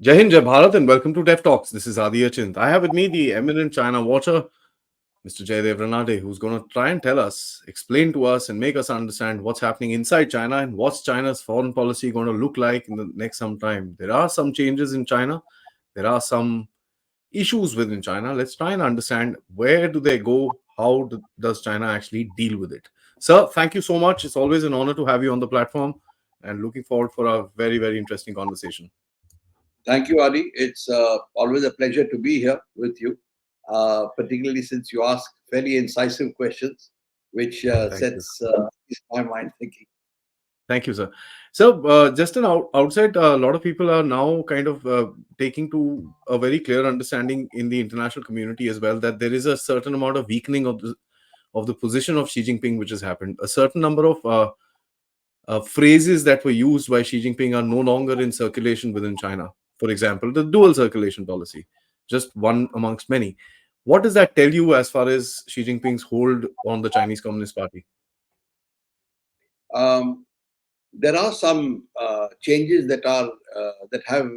Jai Hind, Jai Bharat, and welcome to Dev Talks. This is Aadi Achint. I have with me the eminent China watcher, Mr. Jaydeva Ranade, who's going to try and tell us, explain to us, and make us understand what's happening inside China and what's China's foreign policy going to look like in the next some time. There are some changes in China. There are some issues within China. Let's try and understand where do they go? How does China actually deal with it? Sir, thank you so much. It's always an honor to have you on the platform and looking forward for a very, very interesting conversation. Thank you, Adi. It's always a pleasure to be here with you, particularly since you ask fairly incisive questions, which Thank you. sets my mind thinking. Thank you, sir. So, just an outside, a lot of people are now kind of taking to a very clear understanding in the international community as well that there is a certain amount of weakening of the position of Xi Jinping, which has happened. A certain number of phrases that were used by Xi Jinping are no longer in circulation within China. For example, the dual circulation policy, just one amongst many. What does that tell you as far as Xi Jinping's hold on the Chinese Communist Party? There are some changes that have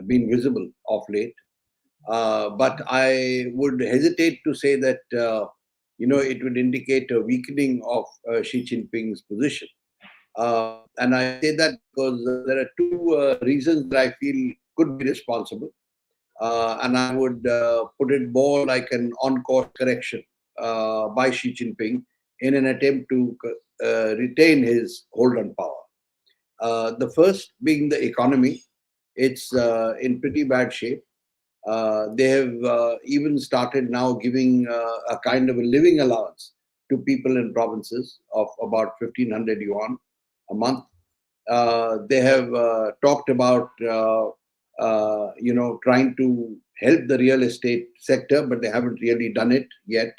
been visible of late, but I would hesitate to say that it would indicate a weakening of Xi Jinping's position. And I say that because there are two reasons that I feel could be responsible. And I would put it more like an on-course correction by Xi Jinping in an attempt to retain his hold on power. The first being the economy. It's in pretty bad shape. They have even started now giving a kind of a living allowance to people in provinces of about 1,500 yuan a month. They have talked about trying to help the real estate sector, but they haven't really done it yet.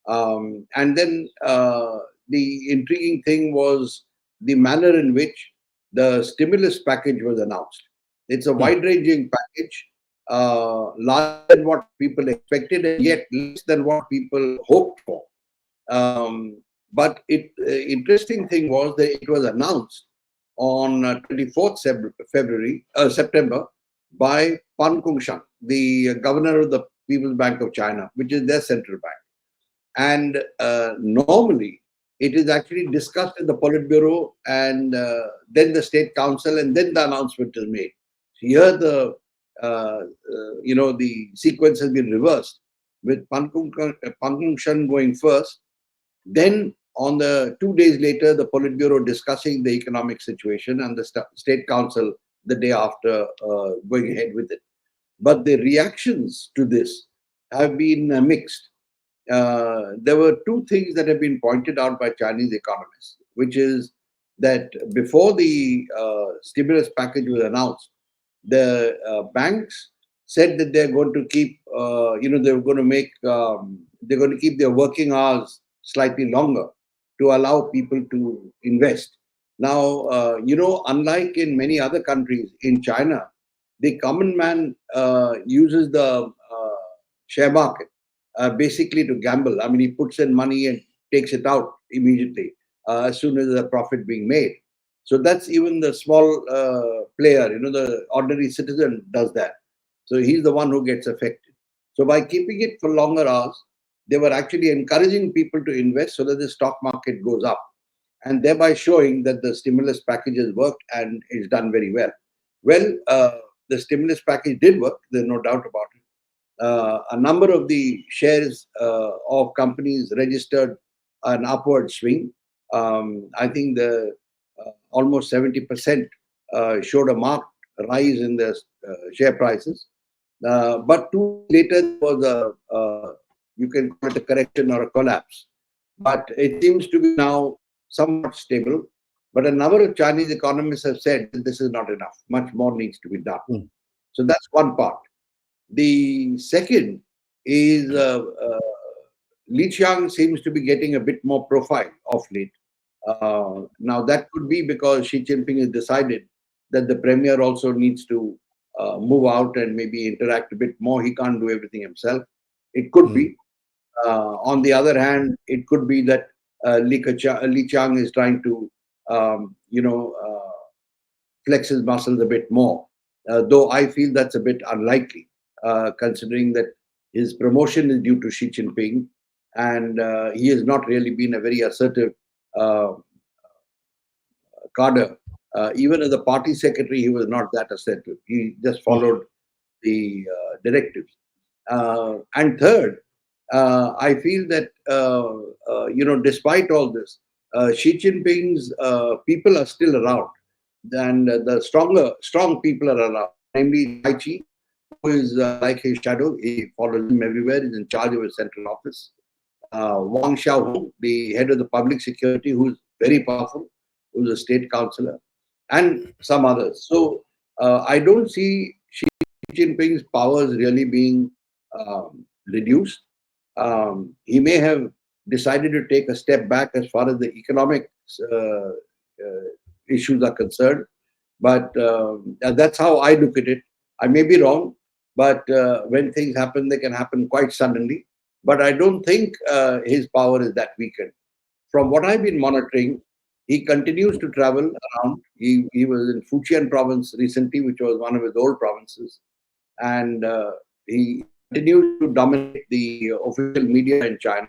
And then the intriguing thing was the manner in which the stimulus package was announced. It's a wide-ranging package, larger than what people expected, and yet less than what people hoped for. But interesting thing was that it was announced on 24th September by Pan Kungshan, the governor of the People's Bank of China, which is their central bank. And normally, it is actually discussed in the Politburo and then the State Council, and then the announcement is made. Here, the sequence has been reversed, with Pan Kungshan going first. Then, on the 2 days later, the Politburo discussing the economic situation, and the State Council the day after going ahead with it. But the reactions to this have been mixed. There were two things that have been pointed out by Chinese economists, which is that before the stimulus package was announced, the banks said that they're going to keep, they're going to keep their working hours slightly longer to allow people to invest. Now, unlike in many other countries, in China, the common man uses the share market basically to gamble. I mean, he puts in money and takes it out immediately as soon as there's a profit being made. So that's even the small player, the ordinary citizen does that. So he's the one who gets affected. So by keeping it for longer hours, they were actually encouraging people to invest so that the stock market goes up, and thereby showing that the stimulus package has worked and is done very well. Well, the stimulus package did work, there's no doubt about it. A number of the shares of companies registered an upward swing. I think the almost 70% showed a marked rise in the share prices. But 2 days later, there was you can call it a correction or a collapse. But it seems to be now somewhat stable. But a number of Chinese economists have said that this is not enough. Much more needs to be done. So that's one part. The second is Li Qiang seems to be getting a bit more profile of late. Now, that could be because Xi Jinping has decided that the premier also needs to move out and maybe interact a bit more. He can't do everything himself. It could be. On the other hand, it could be that Li Qiang is trying to, flex his muscles a bit more. though I feel that's a bit unlikely, considering that his promotion is due to Xi Jinping, and he has not really been a very assertive uh, cadre. Even as a party secretary, he was not that assertive. He just followed the directives. And third, I feel that despite all this, Xi Jinping's people are still around, and the strong people are around. Namely, Tai Chi, who is like his shadow. He follows him everywhere. He's in charge of his central office. Wang Xiaohong, the head of the public security, who's very powerful, who's a state councillor, and some others. So I don't see Xi Jinping's powers really being reduced. He may have decided to take a step back as far as the economic issues are concerned, but that's how I look at it. I may be wrong, but when things happen, they can happen quite suddenly. But I don't think his power is that weakened. From what I've been monitoring, he continues to travel around. He was in Fujian province recently, which was one of his old provinces, and he continues to dominate the official media in China.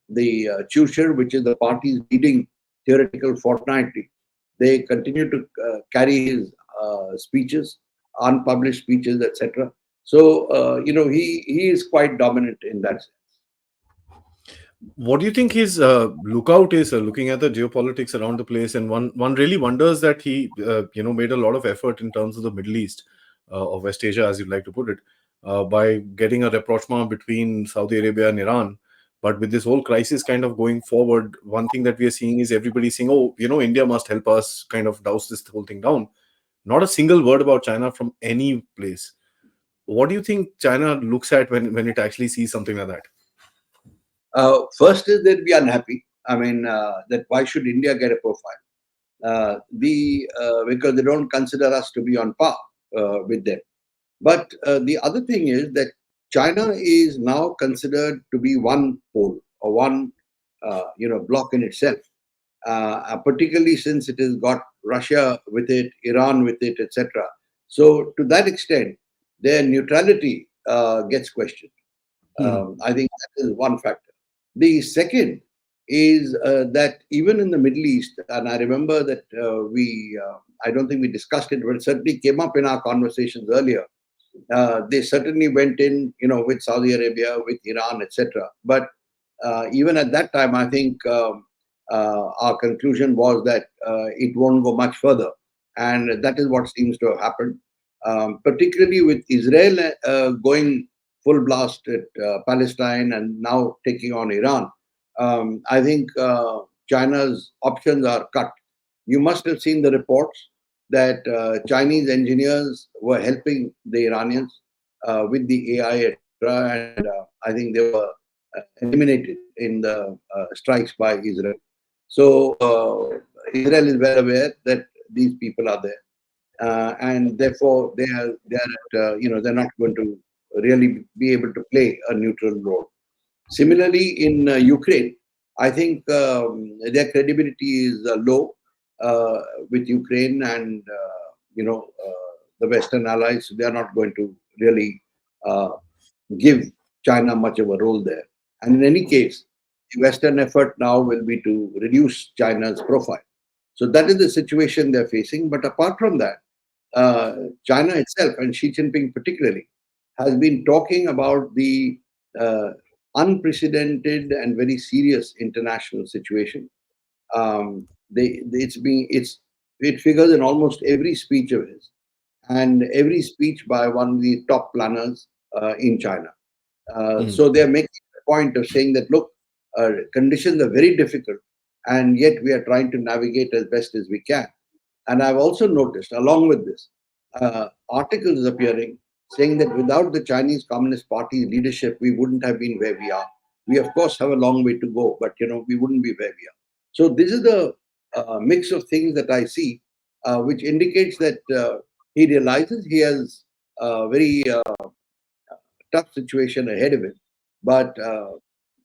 The Chusher, which is the party's leading theoretical fortnightly, they continue to carry his speeches, unpublished speeches, etc. So he is quite dominant in that sense. What do you think his lookout is, looking at the geopolitics around the place? And one really wonders that he made a lot of effort in terms of the Middle East, or West Asia, as you'd like to put it, by getting a rapprochement between Saudi Arabia and Iran. But with this whole crisis kind of going forward, one thing that we are seeing is everybody saying, oh, India must help us kind of douse this whole thing down. Not a single word about China from any place. What do you think China looks at when it actually sees something like that? First is they'll be unhappy. I mean, that why should India get a profile? Because they don't consider us to be on par with them. But the other thing is that China is now considered to be one pole or one block in itself, particularly since it has got Russia with it, Iran with it, etc. So to that extent, their neutrality gets questioned. I think that is one factor. The second is that even in the Middle East, and I remember that I don't think we discussed it, but it certainly came up in our conversations earlier. They certainly went in, with Saudi Arabia, with Iran, etc. But even at that time, I think our conclusion was that it won't go much further, and that is what seems to have happened. Particularly with Israel going full blast at Palestine and now taking on Iran, I think China's options are cut. You must have seen the reports that Chinese engineers were helping the Iranians with the AI, etc. And I think they were eliminated in the strikes by Israel. So Israel is well aware that these people are there, and therefore they're not going to really be able to play a neutral role. Similarly, in Ukraine, I think their credibility is low with Ukraine and the Western allies. They are not going to really uh, give China much of a role there. And in any case, the Western effort now will be to reduce China's profile. So that is the situation they're facing. But apart from that, China itself, and Xi Jinping particularly, has been talking about the uh, unprecedented and very serious international situation. It figures in almost every speech of his, and every speech by one of the top planners in China. So they're making a point of saying that, look, conditions are very difficult, and yet we are trying to navigate as best as we can. And I've also noticed, along with this, articles appearing saying that without the Chinese Communist Party leadership, we wouldn't have been where we are. We, of course, have a long way to go, but we wouldn't be where we are. So this is the mix of things that I see, which indicates that he realizes he has a very tough situation ahead of him, but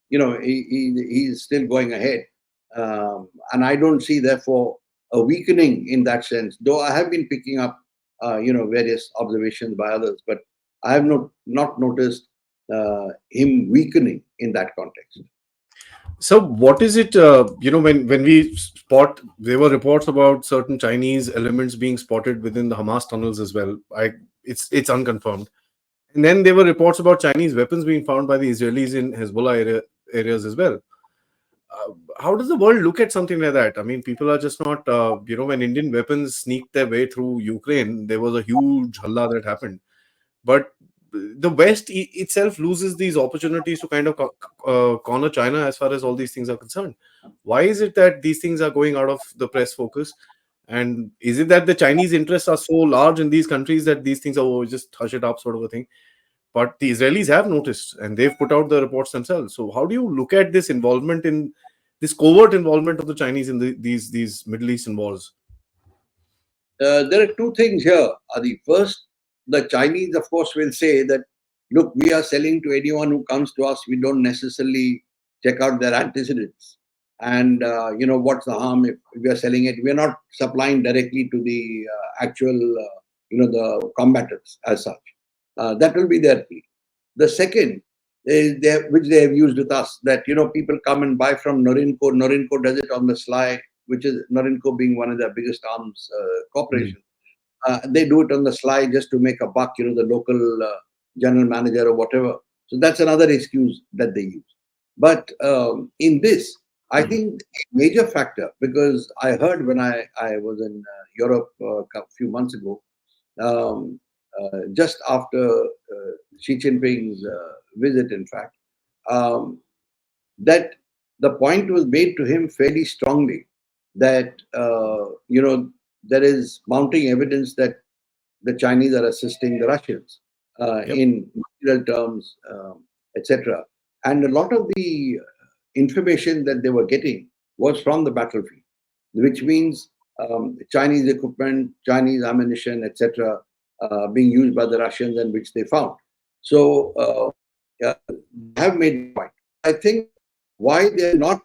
he's still going ahead, and I don't see therefore a weakening in that sense. Though I have been picking up various observations by others. But I have not noticed him weakening in that context. So, what is it? When we spot, there were reports about certain Chinese elements being spotted within the Hamas tunnels as well. It's unconfirmed. And then there were reports about Chinese weapons being found by the Israelis in Hezbollah areas as well. How does the world look at something like that? I mean, people are just not, when Indian weapons sneaked their way through Ukraine, there was a huge halla that happened. But the West itself loses these opportunities to kind of corner China as far as all these things are concerned. Why is it that these things are going out of the press focus? And is it that the Chinese interests are so large in these countries that these things are just hush it up sort of a thing? But the Israelis have noticed and they've put out the reports themselves. So how do you look at this involvement in this covert involvement of the Chinese in these Middle Eastern wars? There are two things here, Adi. First, the Chinese, of course, will say that, look, we are selling to anyone who comes to us. We don't necessarily check out their antecedents. And, what's the harm if we are selling it? We are not supplying directly to the actual, the combatants as such. That will be their plea. The second is which they have used with us, that, people come and buy from Norinco. Norinco does it on the sly, which is Norinco being one of the biggest arms corporations. They do it on the sly just to make a buck, the local general manager or whatever. So that's another excuse that they use. But in this, I think a major factor, because I heard when I was in Europe a few months ago, just after Xi Jinping's visit, in fact, that the point was made to him fairly strongly that, there is mounting evidence that the Chinese are assisting the Russians in material terms, etc. And a lot of the information that they were getting was from the battlefield, which means Chinese equipment, Chinese ammunition, etc., being used by the Russians and which they found. So they have made a point. I think why they're not,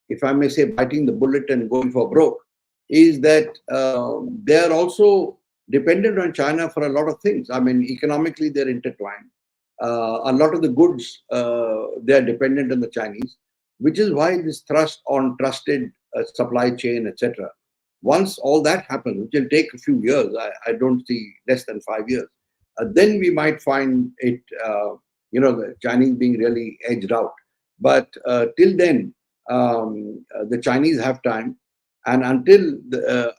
if I may say, biting the bullet and going for broke, is that they are also dependent on China for a lot of things. I mean, economically, they're intertwined. A lot of the goods, they are dependent on the Chinese, which is why this thrust on trusted supply chain, etc. Once all that happens, which will take a few years, I don't see less than 5 years, then we might find it, the Chinese being really edged out. But till then, the Chinese have time, and until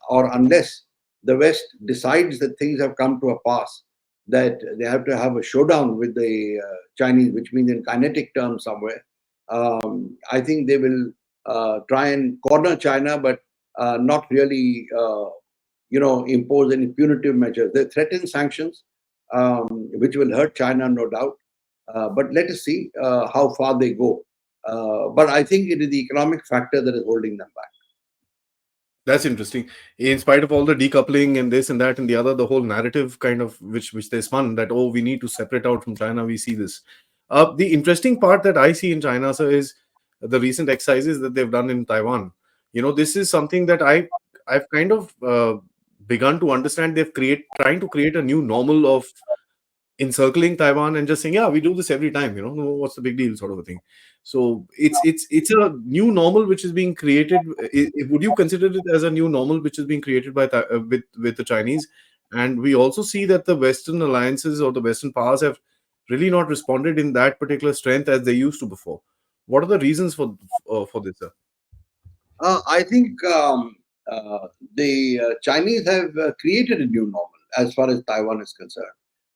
or unless the West decides that things have come to a pass, that they have to have a showdown with the Chinese, which means in kinetic terms somewhere, I think they will try and corner China, but not really, impose any punitive measures. They threaten sanctions, which will hurt China, no doubt. But let us see how far they go. But I think it is the economic factor that is holding them back. That's interesting. In spite of all the decoupling and this and that and the other, the whole narrative kind of which they spun that, oh, we need to separate out from China. We see this. The interesting part that I see in China, sir, is the recent exercises that they've done in Taiwan. This is something that I've kind of begun to understand. Trying to create a new normal of encircling Taiwan and just saying, yeah, we do this every time, what's the big deal, sort of a thing. So it's a new normal which is being created. Would you consider it as a new normal which is being created by with the Chinese? And we also see that the Western alliances or the Western powers have really not responded in that particular strength as they used to before. What are the reasons for this, sir? I think the Chinese have created a new normal as far as Taiwan is concerned.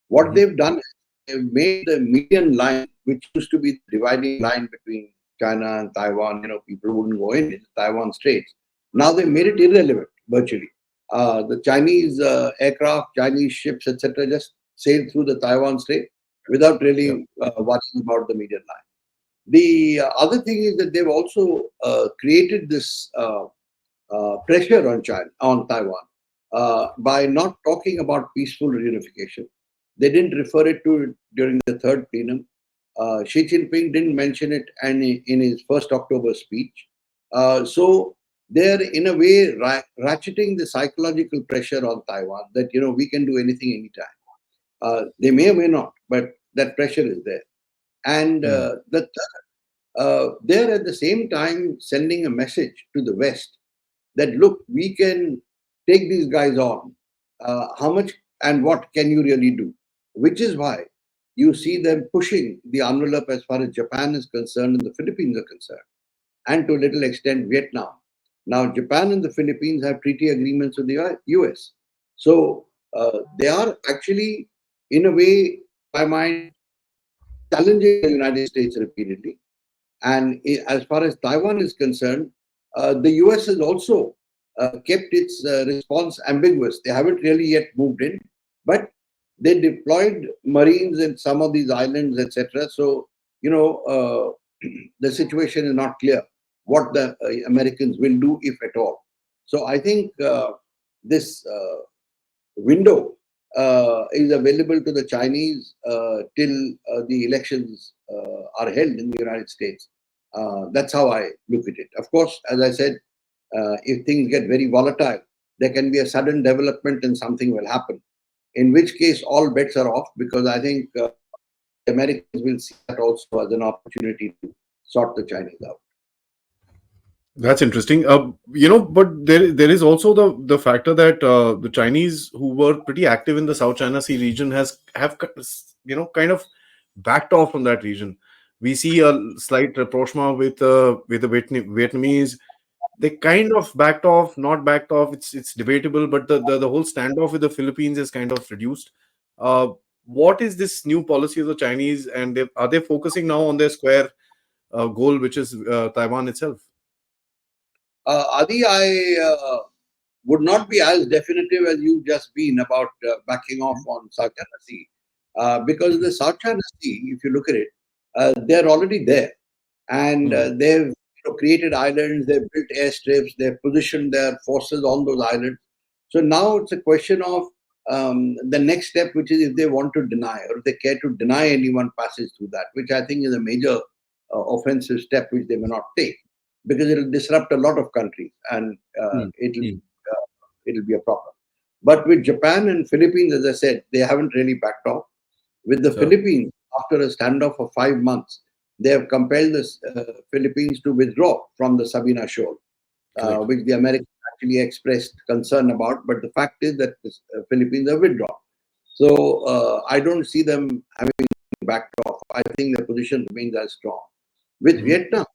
What they've done is they've made the median line, which used to be the dividing line between China and Taiwan. People wouldn't go in Taiwan Straits. Now they made it irrelevant virtually. The Chinese aircraft, Chinese ships, etc., just sail through the Taiwan Strait without really worrying about the median line. The other thing is that they've also created this pressure on Taiwan by not talking about peaceful reunification. They didn't refer it to it during the third plenum. Xi Jinping didn't mention it in his 1st October speech. So they're in a way ratcheting the psychological pressure on Taiwan that, we can do anything anytime. They may or may not, but that pressure is there. And Hmm. they're at the same time sending a message to the West that, look, we can take these guys on. How much and what can you really do? Which is why you see them pushing the envelope as far as Japan is concerned and the Philippines are concerned, and to a little extent Vietnam. Now, Japan and the Philippines have treaty agreements with the US. So they are actually, in a way, my mind, challenging the United States repeatedly. And as far as Taiwan is concerned, the US has also kept its response ambiguous. They haven't really yet moved in, but they deployed Marines in some of these islands, etc. So, the situation is not clear what the Americans will do, if at all. So, I think this window is available to the Chinese till the elections are held in the United States. That's how I look at it. Of course, as I said, if things get very volatile, there can be a sudden development and something will happen. In which case, all bets are off, because I think the Americans will see that also as an opportunity to sort the Chinese out. That's interesting. But there is also the factor that the Chinese, who were pretty active in the South China Sea region, have kind of backed off from that region. We see a slight rapprochement with the Vietnamese. They kind of backed off, not backed off. It's debatable, but the whole standoff with the Philippines is kind of reduced. Uh, what is this new policy of the Chinese, and are they focusing now on their square goal, which is Taiwan itself? Adi, I would not be as definitive as you've just been about backing off on South China Sea. Because the South China Sea, if you look at it, they're already there. And Hmm. they've created islands, they've built airstrips, they've positioned their forces on those islands. So now it's a question of the next step, which is if they want to deny, or if they care to deny anyone passage through that, which I think is a major offensive step which they may not take, because it will disrupt a lot of countries, and Hmm. Hmm. it'll be a problem. But with Japan and Philippines, as I said, they haven't really backed off. With the So Philippines, after a standoff of 5 months, they have compelled the Philippines to withdraw from the Sabina Shoal, correct. which the Americans actually expressed concern about. But the fact is that the Philippines have withdrawn. So I don't see them having backed off. I think their position remains as strong. With Hmm. Vietnam,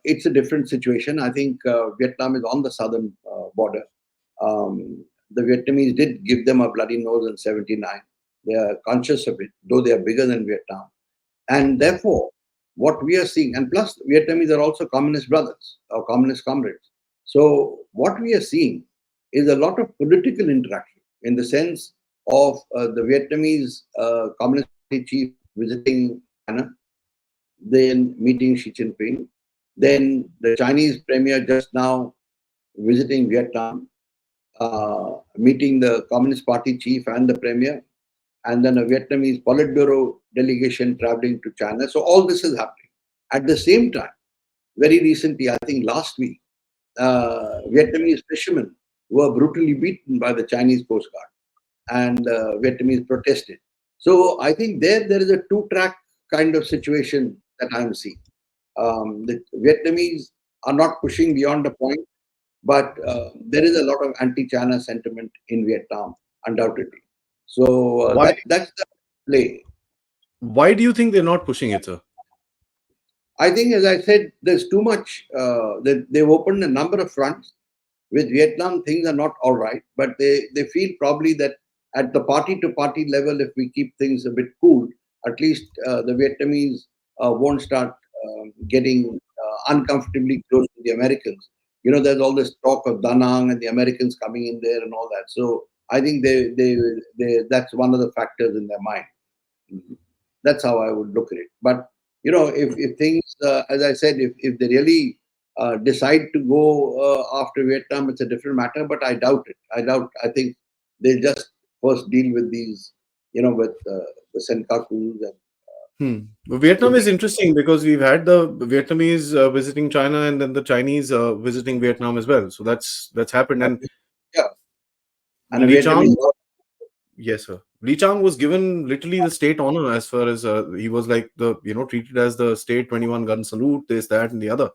it's a different situation. I think Vietnam is on the southern border. The Vietnamese did give them a bloody nose in '79. They are conscious of it, though they are bigger than Vietnam. And Hmm. therefore, what we are seeing, and plus Vietnamese are also communist brothers or communist comrades. So what we are seeing is a lot of political interaction, in the sense of the Vietnamese Communist Party chief visiting China, then meeting Xi Jinping, then the Chinese premier just now visiting Vietnam, meeting the Communist Party chief and the premier, and then a Vietnamese Politburo delegation traveling to China. So all this is happening. At the same time, very recently, I think last week, Vietnamese fishermen were brutally beaten by the Chinese Coast Guard, and Vietnamese protested. So I think there is a two-track kind of situation that I'm seeing. The Vietnamese are not pushing beyond a point, but there is a lot of anti-China sentiment in Vietnam, undoubtedly. So Why that's the play. why do you think they're not pushing it, sir? I think, as I said, there's too much. They've opened a number of fronts. With Vietnam, things are not all right, but they feel probably that at the party to party level, if we keep things a bit cool, at least the Vietnamese won't start getting uncomfortably close to the Americans. There's all this talk of Da Nang and the Americans coming in there and all that. So I think they that's one of the factors in their mind. That's how I would look at it. But if things, as I said, if they really decide to go after Vietnam, it's a different matter. But I doubt it. I think they just first deal with these, with the Senkakus and Vietnam is interesting because we've had the Vietnamese visiting China and then the Chinese visiting Vietnam as well. So that's happened. And Yeah, and a Li Chang, Vietnamese. yes, sir. Li Chang was given literally the state honor as far as he was like the treated as the state 21 gun salute, this, that, and the other.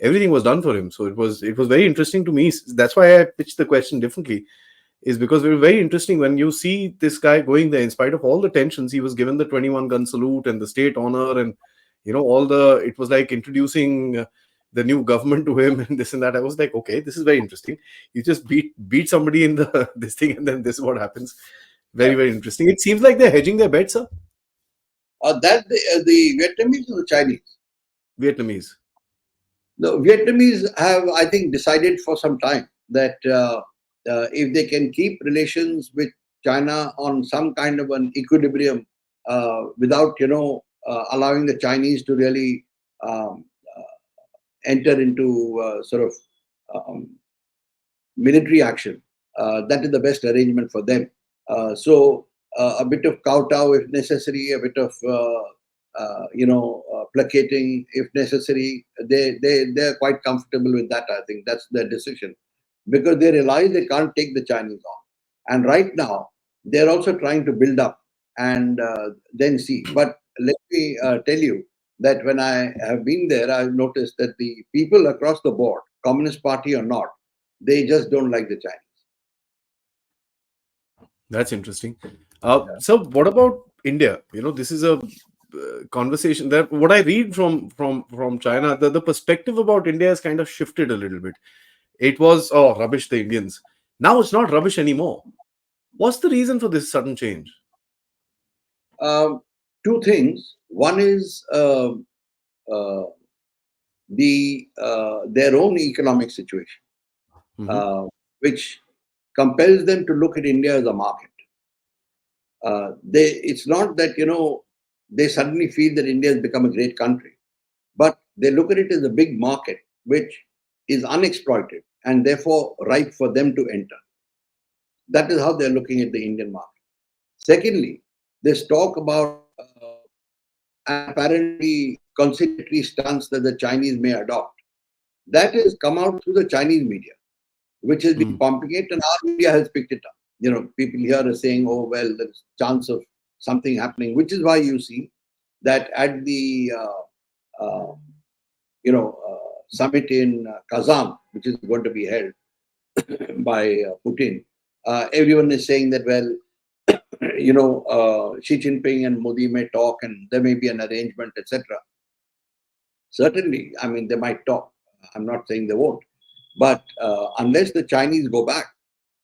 Everything was done for him. So it was very interesting to me. That's why I pitched the question differently. Is because it was very interesting when you see this guy going there in spite of all the tensions. He was given the 21 gun salute and the state honor, and all the it was like introducing the new government to him and this and that. I was like, okay, this is very interesting. You just beat somebody in the this thing, and then this is what happens. Very, Yeah. very interesting. It seems like they're hedging their bets, sir. That the Vietnamese or the Chinese? Vietnamese. The Vietnamese have, I think, decided for some time that if they can keep relations with China on some kind of an equilibrium without, allowing the Chinese to really enter into sort of um, military action, that is the best arrangement for them. So a bit of kowtow if necessary, a bit of placating if necessary. They're quite comfortable with that. I think that's their decision because they realize they can't take the Chinese on, and right now they're also trying to build up and then see. But let me tell you that when I have been there, I've noticed that the people across the board, Communist Party or not, they just don't like the Chinese. That's interesting. So what about India? This is a conversation that what I read from China, the perspective about India has kind of shifted a little bit. It was, oh, rubbish, the Indians. Now it's not rubbish anymore. What's the reason for this sudden change? Two things. One is uh, their own economic situation, Hmm. which compels them to look at India as a market. It's not that they suddenly feel that India has become a great country, but they look at it as a big market which is unexploited and therefore ripe for them to enter. That is how they're looking at the Indian market. Secondly, this talk about an apparently conciliatory stance that the Chinese may adopt, that has come out through the Chinese media, which has been Mm. pumping it, and our media has picked it up. People here are saying, "Oh well, there's chance of something happening," which is why you see that at the summit in Kazan, which is going to be held by Putin, everyone is saying that Xi Jinping and Modi may talk, and there may be an arrangement, etc. Certainly, I mean, they might talk. I'm not saying they won't, but unless the Chinese go back,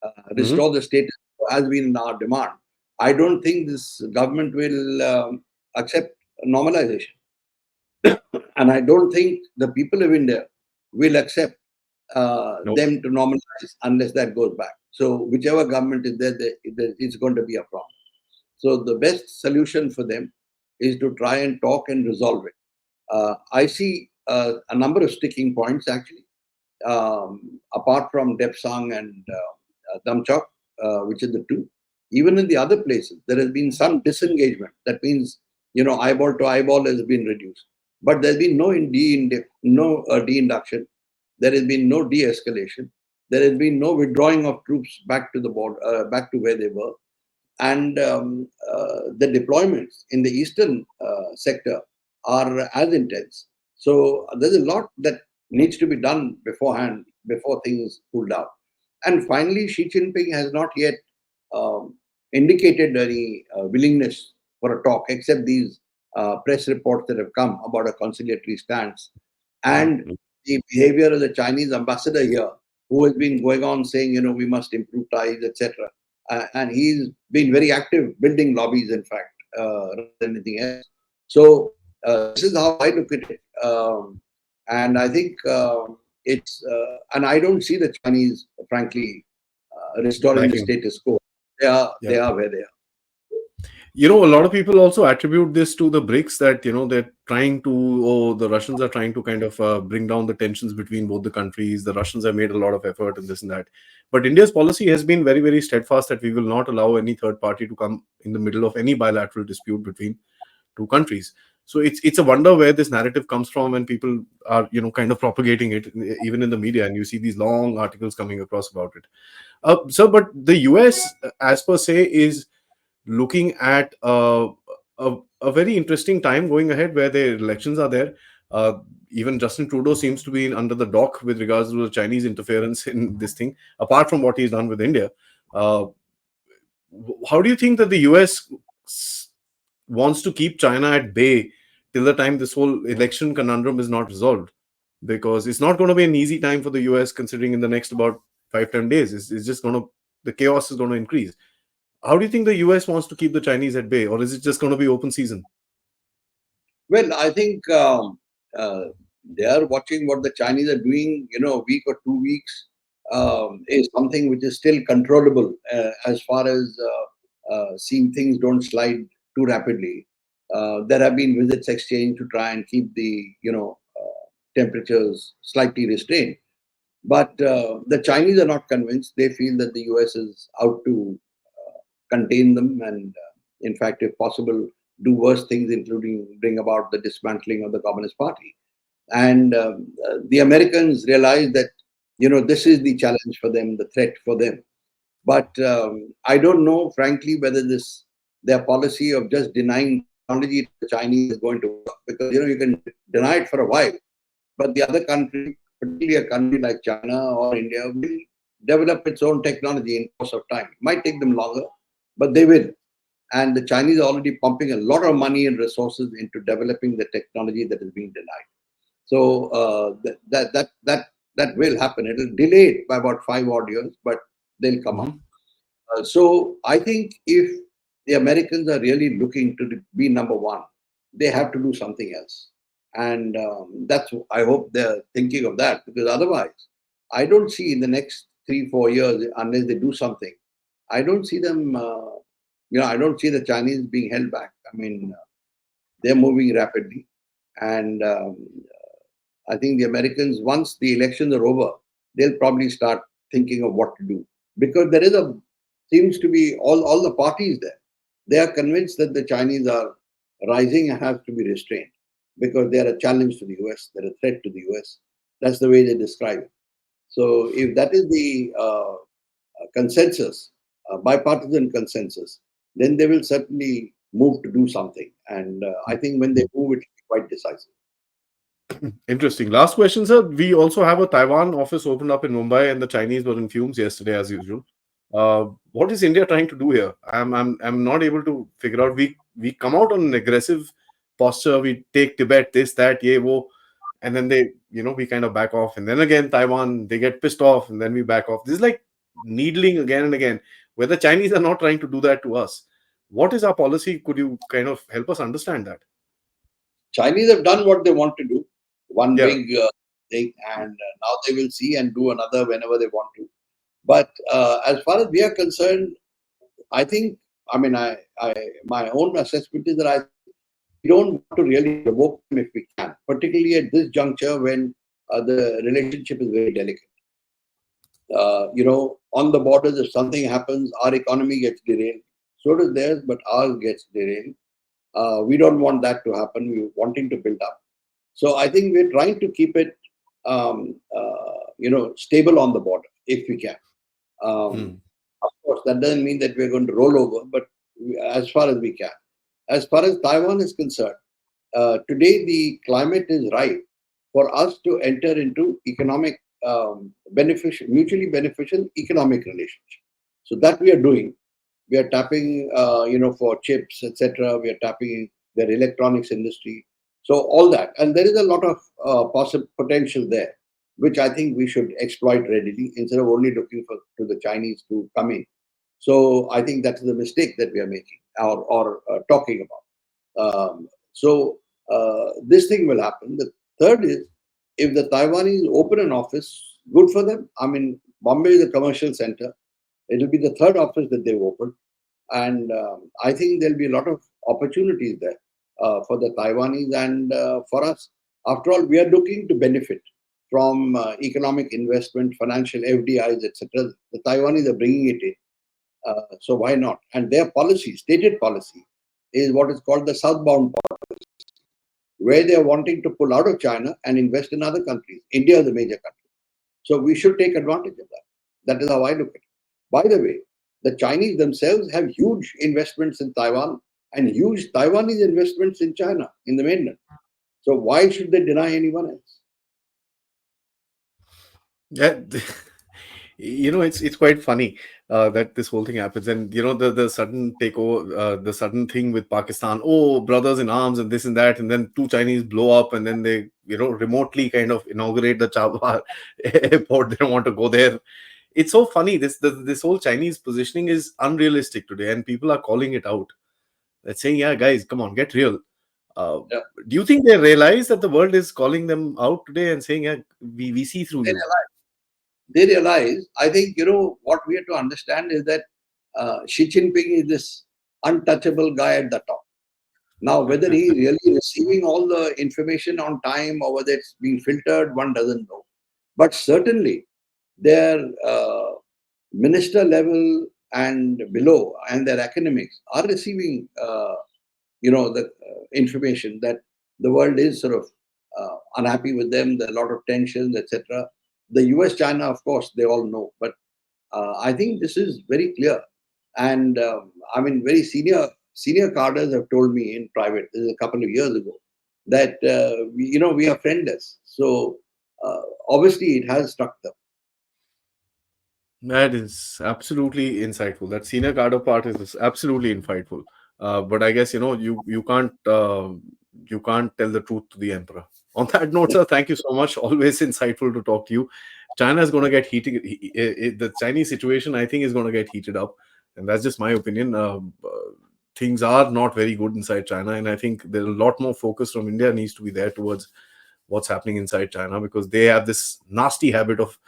Mhm. restore the status quo has been our demand, I don't think this government will accept normalization. And I don't think the people of India will accept No. them to normalize unless that goes back. So whichever government is there, it's going to be a problem. So the best solution for them is to try and talk and resolve it. I see a number of sticking points actually, apart from Depsang and Damchok, which are the two. Even in the other places, there has been some disengagement. That means, eyeball to eyeball has been reduced. But there's been no de-induction. There has been no de-escalation. There has been no withdrawing of troops back to the border, back to where they were. And the deployments in the eastern sector are as intense. So there's a lot that needs to be done beforehand before things cool down. And finally, Xi Jinping has not yet um, indicated any willingness for a talk, except these press reports that have come about a conciliatory stance and Mhm. the behavior of the Chinese ambassador here, who has been going on saying, we must improve ties, etc. And he's been very active building lobbies, in fact, rather than anything else. So this is how I look at it. And I think and I don't see the Chinese, frankly, restoring the Backing. status quo. They Yeah. are where they are. A lot of people also attribute this to the BRICS that, they're trying to, oh, the Russians are trying to kind of bring down the tensions between both the countries. The Russians have made a lot of effort and this and that. But India's policy has been very, very steadfast that we will not allow any third party to come in the middle of any bilateral dispute between two countries. So it's a wonder where this narrative comes from, and people are kind of propagating it even in the media, and you see these long articles coming across about it. So, but the US, as per se, is looking at a very interesting time going ahead where the elections are there. Uh, Even Justin Trudeau seems to be under the dock with regards to the Chinese interference in this thing, apart from what he's done with India. Uh, how do you think that the US wants to keep China at bay till the time this whole election conundrum is not resolved? Because it's not going to be an easy time for the US, considering in the next about 5-10 days, it's just going to, the chaos is going to increase. How do you think the US wants to keep the Chinese at bay, or is it just going to be open season? Well, I think they are watching what the Chinese are doing. A week or 2 weeks is something which is still controllable as far as seeing things don't slide too rapidly. There have been visits exchanged to try and keep the temperatures slightly restrained. But the Chinese are not convinced. They feel that the US is out to contain them and, in fact, if possible, do worse things, including bring about the dismantling of the Communist Party. And the Americans realize that, this is the challenge for them, the threat for them. But I don't know, frankly, whether their policy of just denying technology to the Chinese is going to work. Because, you can deny it for a while, but the other country, particularly a country like China or India, will develop its own technology in course of time. It might take them longer, but they will. And the Chinese are already pumping a lot of money and resources into developing the technology that is being denied. So that will happen. It'll delay it by about 5 odd years, but they'll come up. So I think if the Americans are really looking to be number one, they have to do something else. And I hope they're thinking of that, because otherwise, I don't see in the next 3-4 years, unless they do something, I don't see them, I don't see the Chinese being held back. I mean, they're moving rapidly. And I think the Americans, once the elections are over, they'll probably start thinking of what to do. Because seems to be all the parties there. They are convinced that the Chinese are rising and have to be restrained because they are a challenge to the US, they're a threat to the US. That's the way they describe it. So if that is the consensus, bipartisan consensus, then they will certainly move to do something. And I think when they move, it will be quite decisive. Interesting. Last question, sir. We also have a Taiwan office opened up in Mumbai, and the Chinese were in fumes yesterday, as usual. What is India trying to do here? I'm not able to figure out. We come out on an aggressive posture. We take Tibet, this, that, ye, wo, and then we kind of back off. And then again, Taiwan, they get pissed off, and then we back off. This is like needling again and again, where the Chinese are not trying to do that to us. What is our policy? Could you kind of help us understand that? Chinese have done what they want to do, one Yeah. big thing, and now they will see and do another whenever they want to. But as far as we are concerned, I think, my own assessment is that we don't want to really provoke them if we can, particularly at this juncture when the relationship is very delicate. On the borders, if something happens, our economy gets derailed. So does theirs, but ours gets derailed. We don't want that to happen. We're wanting to build up. So I think we're trying to keep it, stable on the border if we can. Of course, that doesn't mean that we're going to roll over, but as far as we can. As far as Taiwan is concerned, today the climate is right for us to enter into economic, mutually beneficial economic relationship. So that we are doing. We are tapping, for chips, etc. We are tapping their electronics industry. So all that, and there is a lot of possible potential there, which I think we should exploit readily instead of only looking to the Chinese to come in. So I think that's the mistake that we are making or talking about. This thing will happen. The third is, if the Taiwanese open an office, good for them. I mean, Bombay is a commercial center. It will be the third office that they've opened. And I think there'll be a lot of opportunities there for the Taiwanese and for us. After all, we are looking to benefit from economic investment, financial FDIs, etc. The Taiwanese are bringing it in. So why not? And their policy, stated policy, is what is called the southbound policy, where they are wanting to pull out of China and invest in other countries. India is a major country. So we should take advantage of that. That is how I look at it. By the way, the Chinese themselves have huge investments in Taiwan and huge Taiwanese investments in China, in the mainland. So why should they deny anyone else? Yeah, it's quite funny that this whole thing happens, and the sudden takeover, the sudden thing with Pakistan. Oh, brothers in arms, and this and that, and then two Chinese blow up, and then they remotely kind of inaugurate the Chabahar airport. They don't want to go there. It's so funny. This whole Chinese positioning is unrealistic today, and people are calling it out. They're saying, "Yeah, guys, come on, get real." Uh, Yeah. do you think they realize that the world is calling them out today and saying, "Yeah, we see through They you"? realize, I think, what we have to understand is that Xi Jinping is this untouchable guy at the top. Now, whether he really receiving all the information on time or whether it's being filtered, one doesn't know. But certainly, their minister level and below and their academics are receiving, the information that the world is sort of unhappy with them. There are a lot of tensions, etc. The US, China, of course, they all know. But I think this is very clear. And I mean, very senior cadres have told me in private, this is a couple of years ago, that we are friendless. So obviously, it has struck them. That is absolutely insightful. That senior cadre part is absolutely insightful. But I guess you can't tell the truth to the emperor. On that note, sir, thank you so much. Always insightful to talk to you. China is going to get heated. The Chinese situation, I think, is going to get heated up, and that's just my opinion. Things are not very good inside China, and I think there's a lot more focus from India needs to be there towards what's happening inside China, because they have this nasty habit of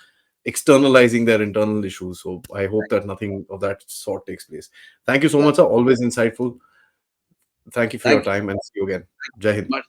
externalizing their internal issues. So I hope that nothing of that sort takes place. Thank you so much, sir. Always insightful. Thank you for your Thank you time, and see you again. Jai Hind. so much.